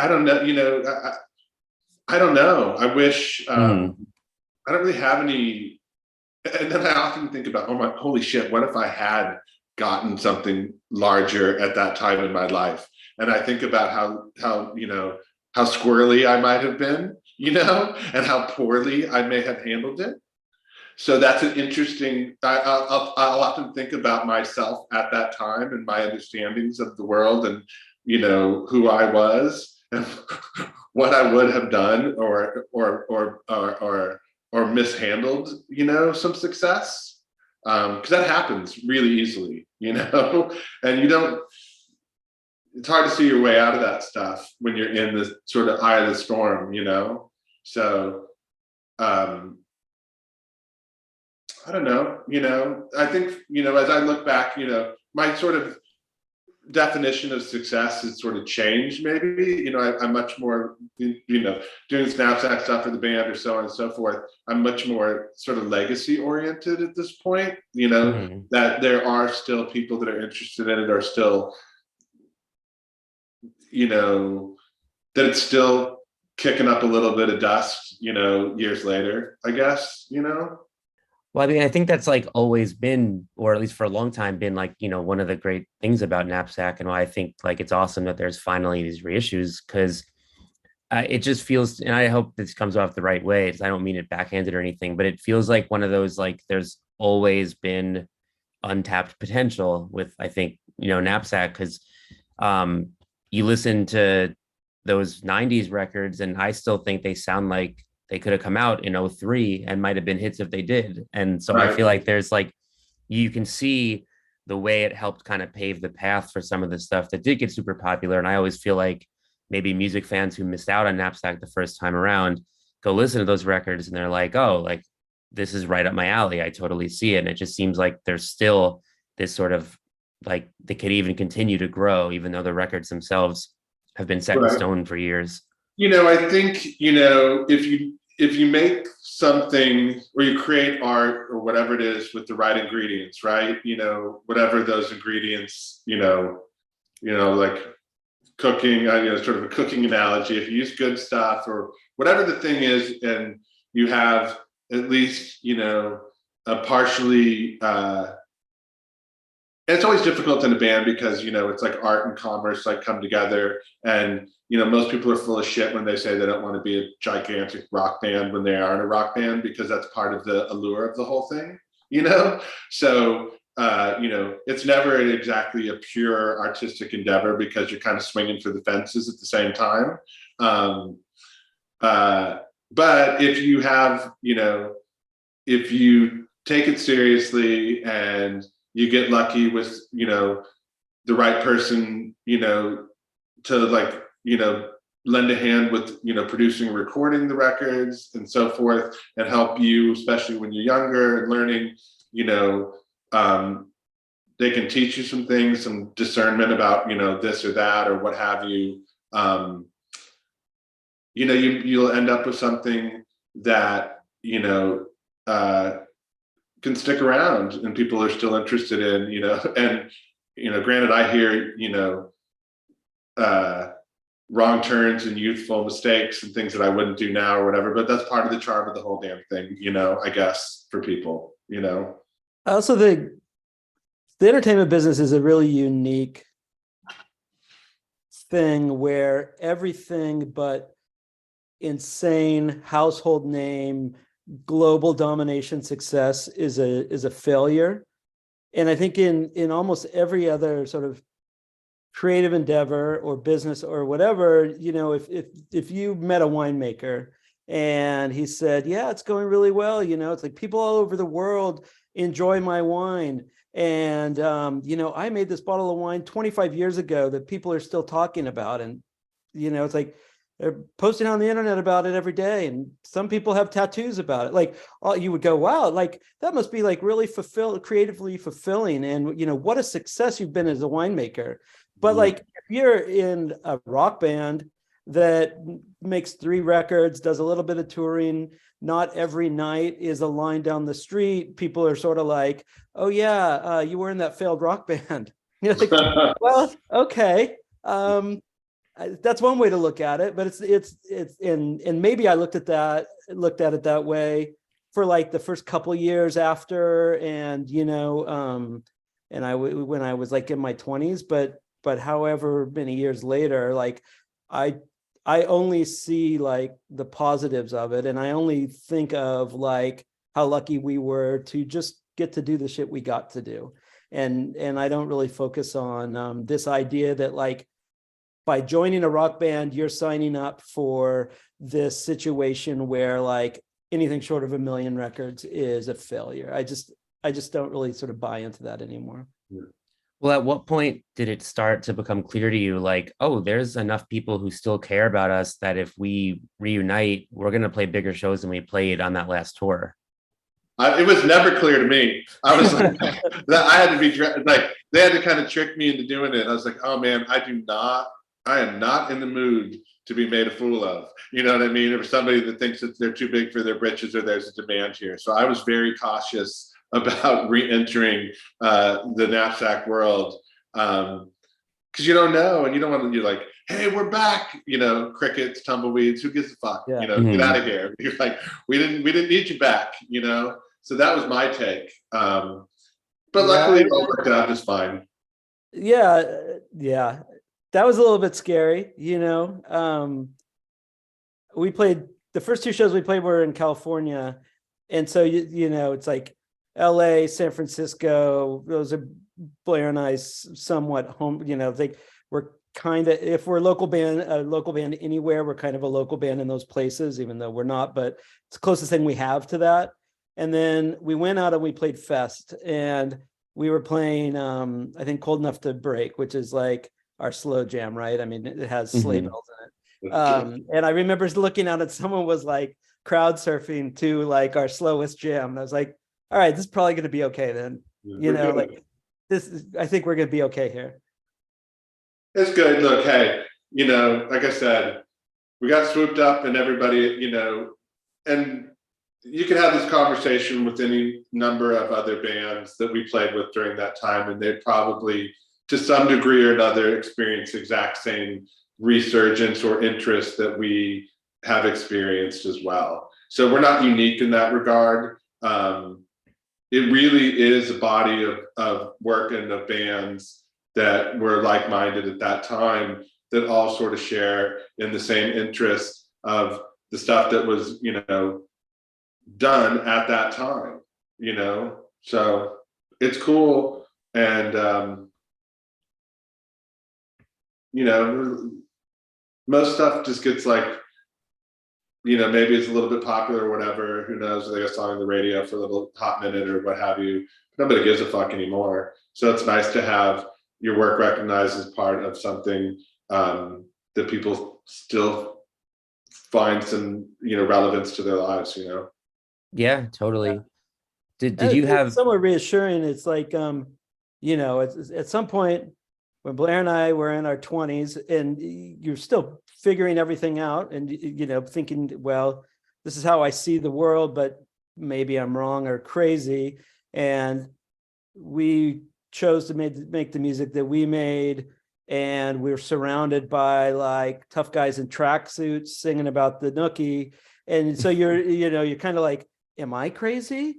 don't know, I don't know. I wish, I don't really have any, and then I often think about, holy shit, what if I had gotten something larger at that time in my life? And I think about how squirrely I might have been, and how poorly I may have handled it. So that's an interesting, I'll often think about myself at that time and my understandings of the world and, who I was and what I would have done or mishandled, some success. Because that happens really easily, and it's hard to see your way out of that stuff when you're in the sort of eye of the storm, So, I don't know, I think, as I look back, my sort of definition of success has sort of changed maybe. I'm much more, doing Knapsack stuff for the band or so on and so forth. I'm much more sort of legacy oriented at this point, that there are still people that are interested in it, or still, that it's still kicking up a little bit of dust, years later, I guess, Well, I mean, I think that's like always been, or at least for a long time been like, one of the great things about Knapsack, and why I think like it's awesome that there's finally these reissues, because it just feels, and I hope this comes off the right way, I don't mean it backhanded or anything, but it feels like one of those, like there's always been untapped potential with, I think, Knapsack, because you listen to those 90s records and I still think they sound like they could have come out in 03 and might have been hits if they did. And so I feel like there's like, you can see the way it helped kind of pave the path for some of the stuff that did get super popular. And I always feel like maybe music fans who missed out on Knapsack the first time around go listen to those records and they're like, oh, like this is right up my alley. I totally see it. And it just seems like there's still this sort of like, they could even continue to grow, even though the records themselves have been set in stone for years. I think, if you make something or you create art or whatever it is with the right ingredients, right? Whatever those ingredients, like cooking, sort of a cooking analogy. If you use good stuff or whatever the thing is, and you have at least, a partially, it's always difficult in a band because, it's like art and commerce like come together. And, most people are full of shit when they say they don't want to be a gigantic rock band when they aren't a rock band, because that's part of the allure of the whole thing, So, it's never exactly a pure artistic endeavor because you're kind of swinging for the fences at the same time. But if you have, if you take it seriously and you get lucky with, the right person, to like, lend a hand with, producing and recording the records and so forth, and help you, especially when you're younger and learning, they can teach you some things, some discernment about, this or that or what have you. You'll end up with something that, can stick around and people are still interested in, and, granted, I hear, wrong turns and youthful mistakes and things that I wouldn't do now or whatever, but that's part of the charm of the whole damn thing, I guess, for people, Also, the entertainment business is a really unique thing where everything but insane household name, global domination success is a failure. And I think in almost every other sort of creative endeavor or business or whatever, if you met a winemaker and he said, yeah, it's going really well, it's like people all over the world enjoy my wine. And, I made this bottle of wine 25 years ago that people are still talking about. And, it's like they're posting on the internet about it every day. And some people have tattoos about it. Like, you would go, wow, like that must be like really creatively fulfilling. And, what a success you've been as a winemaker. But like, if you're in a rock band that makes 3 records, does a little bit of touring, not every night is a line down the street, people are sort of like, oh yeah, you were in that failed rock band. You're like, well, okay. That's one way to look at it, but it's and maybe I looked at it that way for like the first couple of years after, and and when I was like in my 20s, but however many years later, like I only see like the positives of it, and I only think of like how lucky we were to just get to do the shit we got to do, and I don't really focus on this idea that like by joining a rock band you're signing up for this situation where like anything short of 1 million records is a failure. I just don't really sort of buy into that anymore. Well, at what point did it start to become clear to you, like, oh, there's enough people who still care about us that if we reunite, we're going to play bigger shows than we played on that last tour? It was never clear to me. I was like, I had to be like, they had to kind of trick me into doing it. I was like, oh man, I am not in the mood to be made a fool of. You know what I mean? Or somebody that thinks that they're too big for their britches or there's a demand here. So I was very cautious about re-entering the Knapsack world, because you don't know, and you don't want to. You're like, hey, we're back. Crickets, tumbleweeds. Who gives a fuck? Yeah. Get out of here. You're like, we didn't need you back. So that was my take. But luckily, it all worked out just fine. Yeah, that was a little bit scary. We played the first 2 shows we played were in California, and so it's like LA, San Francisco, those are Blair and I's somewhat home, we're kind of, if we're a local band anywhere, we're kind of a local band in those places, even though we're not, but it's the closest thing we have to that. And then we went out and we played Fest, and we were playing, I think Cold Enough to Break, which is like our slow jam, right? I mean, it has sleigh bells in it. And I remember looking out and someone was like crowd surfing to like our slowest jam. And I was like, all right, this is probably going to be okay then. Like I think we're going to be okay here. It's good. Look, hey, like I said, we got swooped up and everybody, and you could have this conversation with any number of other bands that we played with during that time, and they'd probably to some degree or another experienced the exact same resurgence or interest that we have experienced as well. So we're not unique in that regard. It really is a body of work and of bands that were like-minded at that time that all sort of share in the same interest of the stuff that was, done at that time, So it's cool. And, most stuff just gets like, maybe it's a little bit popular or whatever, who knows, they got a song on the radio for a little hot minute or what have you. Nobody gives a fuck anymore. So it's nice to have your work recognized as part of something that people still find some, relevance to their lives, Yeah, totally. Did And you it's have somewhat reassuring? It's like, it's, at some point when Blair and I were in our 20s and you're still figuring everything out and, thinking, well, this is how I see the world, but maybe I'm wrong or crazy. And we chose to make the music that we made. And we're surrounded by like tough guys in tracksuits singing about the nookie. And so you're kind of like, am I crazy?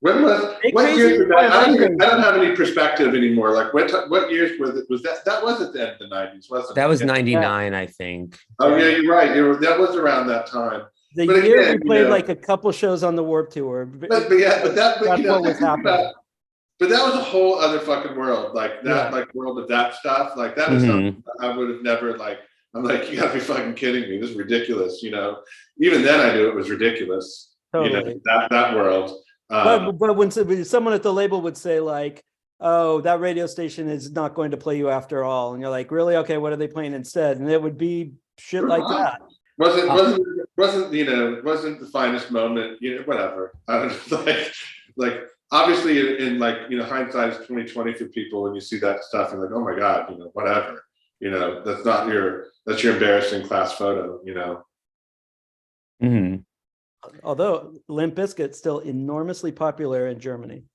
What years was that? I don't have any perspective anymore. Like what years was that? That was at the end of the 90s, wasn't it? That was 99, I think. Oh yeah, you're right. That was around that time. The year we played like a couple shows on the Warped Tour. But that's what was happening. But that was a whole other fucking world. Like that, like world of that stuff. Like that was something I would have never like. I'm like, you gotta be fucking kidding me. This is ridiculous. Even then I knew it was ridiculous. Totally. That world. But when someone at the label would say like, oh, that radio station is not going to play you after all, and you're like, really? Okay, what are they playing instead? And it would be shit like that. Wasn't the finest moment, whatever. I don't know, like obviously in like, hindsight is 2020 for people when you see that stuff, you're like, oh my God, whatever. That's your embarrassing class photo, Mm-hmm. Although Limp Bizkit's still enormously popular in Germany.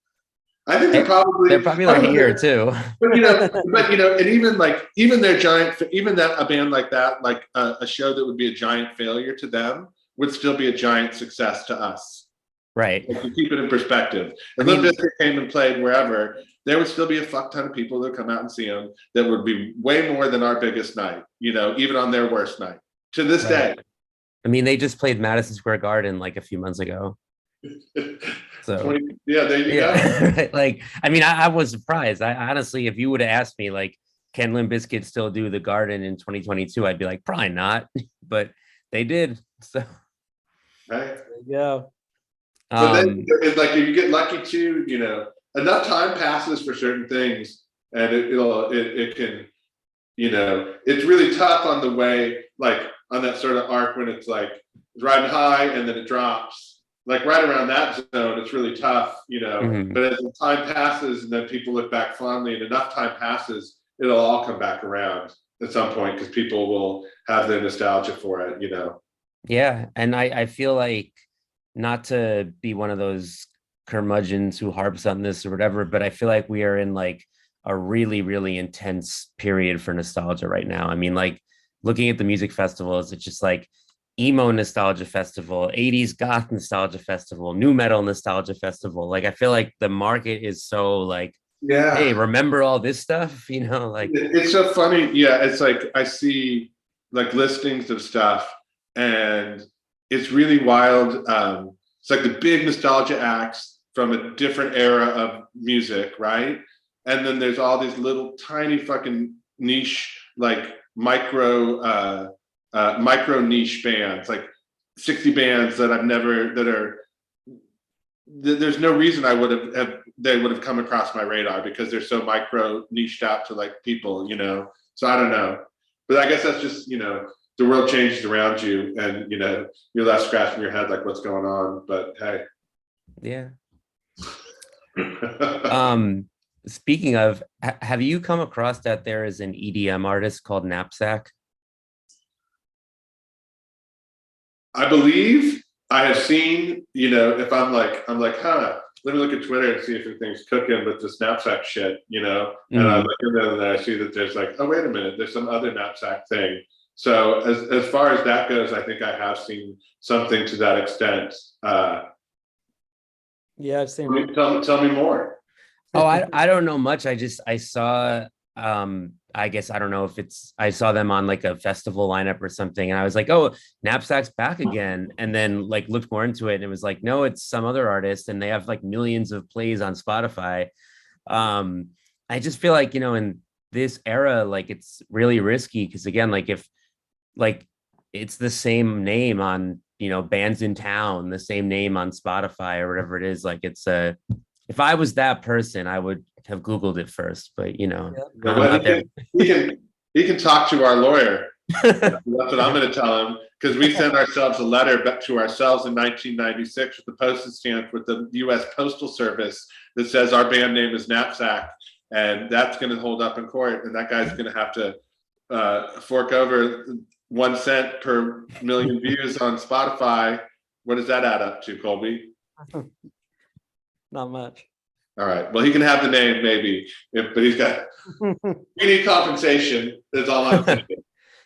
I think they're popular here too. But and even their giant, even that a band like that, like a show that would be a giant failure to them would still be a giant success to us. Right. If you keep it in perspective. If Limp Bizkit came and played wherever, there would still be a fuck ton of people that would come out and see them that would be way more than our biggest night, even on their worst night to this day. I mean, they just played Madison Square Garden like a few months ago. So there you go. Right? Like, I mean, I was surprised. I honestly, if you would have asked me, like, can Limp Bizkit still do the Garden in 2022? I'd be like, probably not, but they did. So right. Yeah. But then it's like if you get lucky too, enough time passes for certain things, and it can, it's really tough on the way, like on that sort of arc when it's like it's riding high and then it drops. Like right around that zone, it's really tough, But as the time passes and then people look back fondly, and enough time passes, it'll all come back around at some point because people will have their nostalgia for it, Yeah, and I feel like, not to be one of those curmudgeons who harps on this or whatever, but I feel like we are in like a really, really intense period for nostalgia right now. I mean, like looking at the music festivals, it's just like emo nostalgia festival, 80s goth nostalgia festival, new metal nostalgia festival. Like I feel like the market is so like, hey, remember all this stuff, like it's so funny. Yeah, it's like I see like listings of stuff and it's really wild. It's like the big nostalgia acts from a different era of music, right? And then there's all these little tiny fucking niche, like micro niche bands, like 60 bands there's no reason they would have come across my radar because they're so micro niched out to like people, So I don't know, but I guess that's just the world changes around you, and you're left scratching your head like what's going on. But hey, yeah. Speaking of, have you come across that there is an EDM artist called Knapsack? I believe I have seen, if I'm like, huh, let me look at Twitter and see if anything's cooking with this knapsack shit, and I look at it and then I see that there's like, oh, wait a minute, there's some other knapsack thing. So as far as that goes, I think I have seen something to that extent. Yeah, I've seen. Tell me more. Oh, I don't know much. I saw I guess I don't know if I saw them on like a festival lineup or something, and I was like, oh, Knapsack's back again, and then like looked more into it and it was like, no, it's some other artist and they have like millions of plays on Spotify. I just feel like, in this era, like it's really risky because again, like if like it's the same name on bands in town, the same name on Spotify or whatever it is, like it's if I was that person, I would have Googled it first, but I'm not there. He can talk to our lawyer. That's what I'm going to tell him, because we sent ourselves a letter back to ourselves in 1996 with the postage stamp with the U.S. Postal Service that says our band name is Knapsack, and that's going to hold up in court, and that guy's going to have to fork over 1 cent per million views on Spotify. What does that add up to, Colby? Not much. All right. Well, he can have the name maybe, but he's got. We need compensation. That's all I'm saying.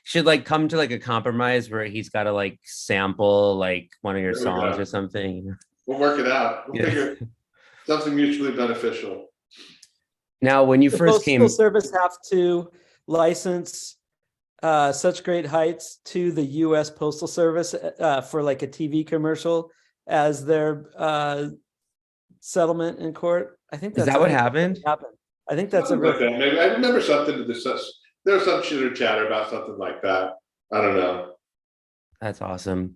Should like come to like a compromise where he's got to like sample like one of your songs or something. We'll work it out. We'll figure something mutually beneficial. Now, when you first came, Postal Service have to license Such Great Heights to the U.S. Postal Service for like a TV commercial as their settlement in court. I think that's what happened? I think that's a real thing. Maybe I remember something to this. There was some chitter chatter about something like that. I don't know. That's awesome.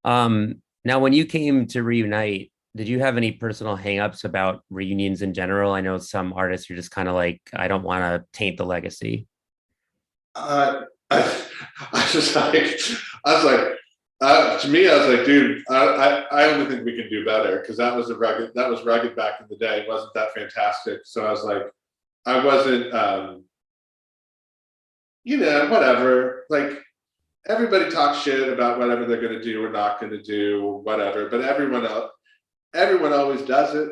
Now, when you came to reunite, did you have any personal hangups about reunions in general? I know some artists are just kind of like, I don't want to taint the legacy. I was like, to me, I was like, dude, I only think we can do better, because that was rugged back in the day. It wasn't that fantastic. So I was like, I wasn't, whatever. Like, everybody talks shit about whatever they're going to do or not going to do, whatever. But everyone always does it.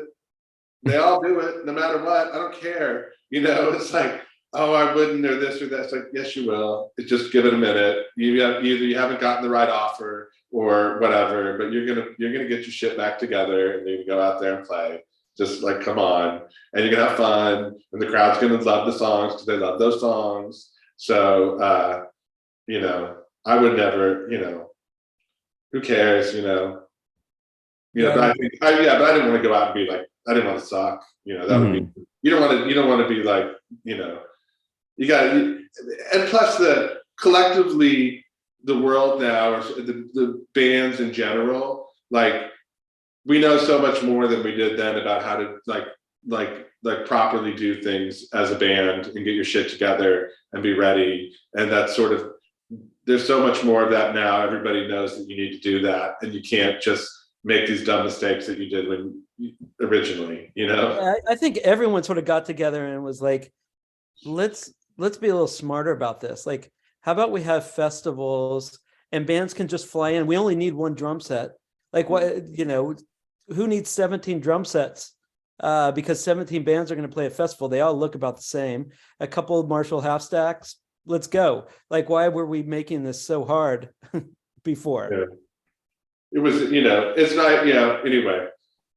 They all do it, no matter what. I don't care. It's like, oh, I wouldn't, or this or that. It's like, yes, you will. Just give it a minute. Either you haven't gotten the right offer or whatever, but you're gonna get your shit back together and you go out there and play. Just like, come on, and you're gonna have fun, and the crowd's gonna love the songs because they love those songs. So, I would never, who cares, But I think, but I didn't want to go out and be like, I didn't want to suck, that would be. You don't want to be like, you got, and plus collectively the world now, or the bands in general, like we know so much more than we did then about how to like properly do things as a band and get your shit together and be ready. And that's sort of, there's so much more of that now. Everybody knows that you need to do that, and you can't just make these dumb mistakes that you did originally. I think everyone sort of got together and was like, let's be a little smarter about this. Like, how about we have festivals and bands can just fly in? We only need one drum set. Like, what, who needs 17 drum sets? Because 17 bands are going to play a festival. They all look about the same. A couple of Marshall half stacks. Let's go. Like, why were we making this so hard before? Yeah. It was, it's not, anyway.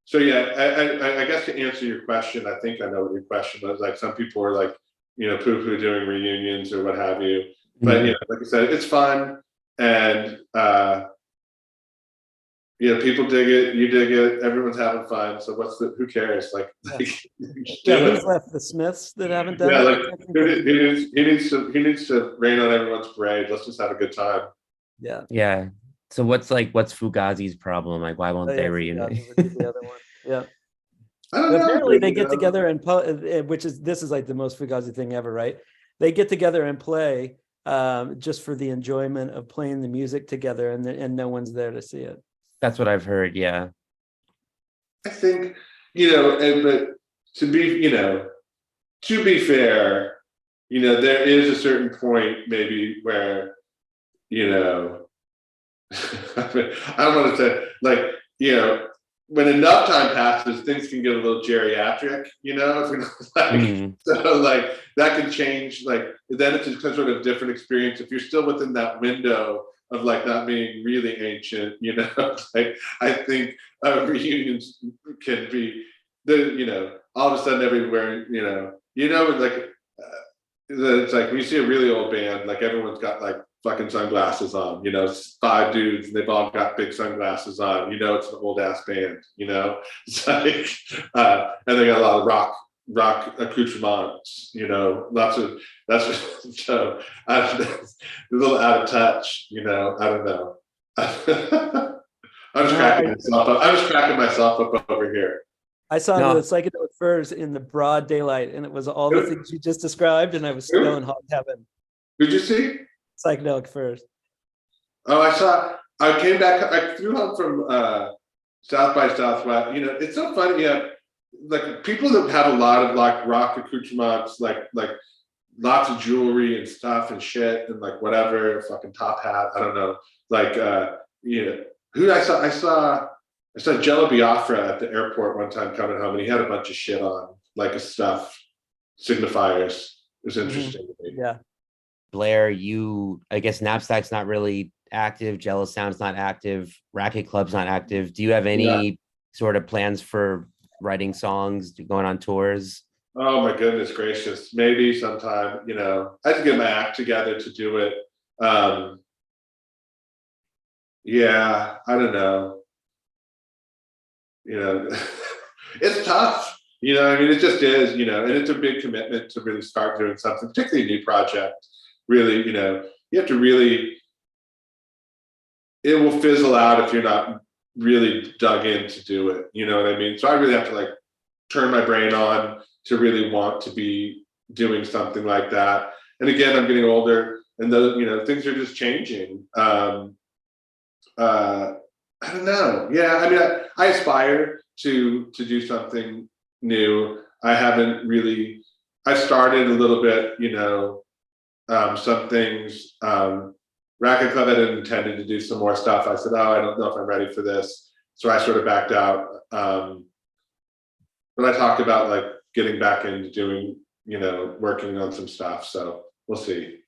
So I guess to answer your question, I think I know what your question was. Like, some people are like, poo-poo doing reunions or what have you. But like I said, it's fun, and people dig it, you dig it, everyone's having fun. So who cares? Like, who's left? The Smiths that haven't done it? He needs to rain on everyone's parade. Let's just have a good time. Yeah. So what's Fugazi's problem? Like, why won't they reunite? The other one. Yeah. I don't know. Apparently they get together and this is like the most Fugazi thing ever, right? They get together and play just for the enjoyment of playing the music together, and no one's there to see it. That's what I've heard. Yeah. I think, but to be fair, there is a certain point maybe where, I don't want to say, like, when enough time passes, things can get a little geriatric, you know, if you're not, like, so like that can change, like then it's a sort of different experience. If you're still within that window of like not being really ancient, you know, like I think reunions can be you know, all of a sudden everywhere, like it's like when you see a really old band, like everyone's got like fucking sunglasses on, you know, 5 dudes and they've all got big sunglasses on, you know, it's an old ass band, you know, it's like, and they got a lot of rock accoutrements, you know, so I don't know, a little out of touch, you know, I don't know. I was cracking myself up over here. I saw the Psychedelic Furs in the broad daylight, and it was all the things you just described, and I was still in hot heaven. Did you see? Psychedelic Furs. Oh, I came back, I flew home from South by Southwest. You know, it's so funny, yeah. Like people that have a lot of like rock accoutrements, like lots of jewelry and stuff and shit and like whatever, fucking top hat, I don't know. Like you know, who I saw Jello Biafra at the airport one time coming home, and he had a bunch of shit on, like a stuff, signifiers. It was interesting to me. Yeah. Blair, I guess Knapsack's not really active, Jello Sound's not active, Racket Club's not active. Do you have any sort of plans for writing songs, going on tours? Oh my goodness gracious. Maybe sometime, you know, I have to get my act together to do it. Yeah, I don't know. You know, it's tough. You know, I mean, it just is, you know, and it's a big commitment to really start doing something, particularly a new project. Really, you know, you have to really, it will fizzle out if you're not really dug in to do it. You know what I mean? So I really have to like turn my brain on to really want to be doing something like that. And again, I'm getting older, and you know, things are just changing. I don't know. Yeah, I mean, I aspire to do something new. I haven't really. I started a little bit, you know, some things. Racket Club, I had intended to do some more stuff. I said, oh, I don't know if I'm ready for this, so I sort of backed out. But I talked about like getting back into doing, you know, working on some stuff. So we'll see.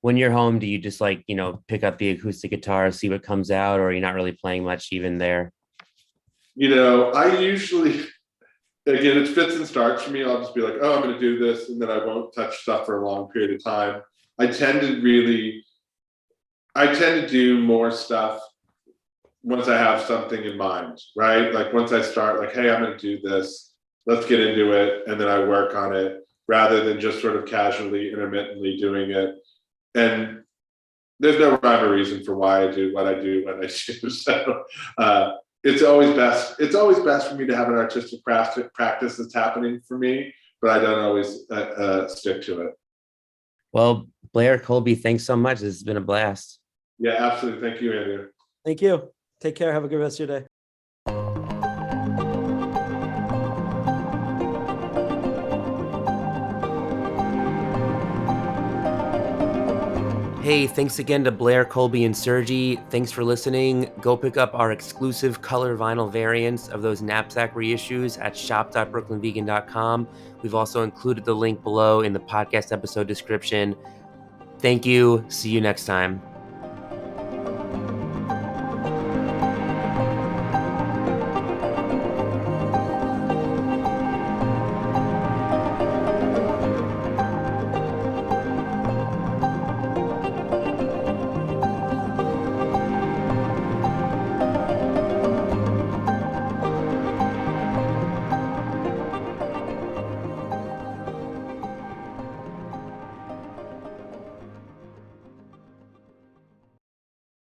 When you're home, do you just like, you know, pick up the acoustic guitar, see what comes out, or are you not really playing much even there? You know, I usually, again, it's fits and starts for me. I'll just be like, oh, I'm going to do this, and then I won't touch stuff for a long period of time. I tend to do more stuff once I have something in mind, right? Like once I start, like, hey, I'm going to do this, let's get into it, and then I work on it rather than just sort of casually, intermittently doing it. And there's no rhyme or reason for why I do what I do when I do. So it's always best. It's always best for me to have an artistic practice that's happening for me, but I don't always stick to it. Well, Blair, Colby, thanks so much. This has been a blast. Yeah, absolutely. Thank you, Andrew. Thank you. Take care. Have a good rest of your day. Hey, thanks again to Blair, Colby, and Sergi. Thanks for listening. Go pick up our exclusive color vinyl variants of those Knapsack reissues at shop.brooklynvegan.com. We've also included the link below in the podcast episode description. Thank you. See you next time.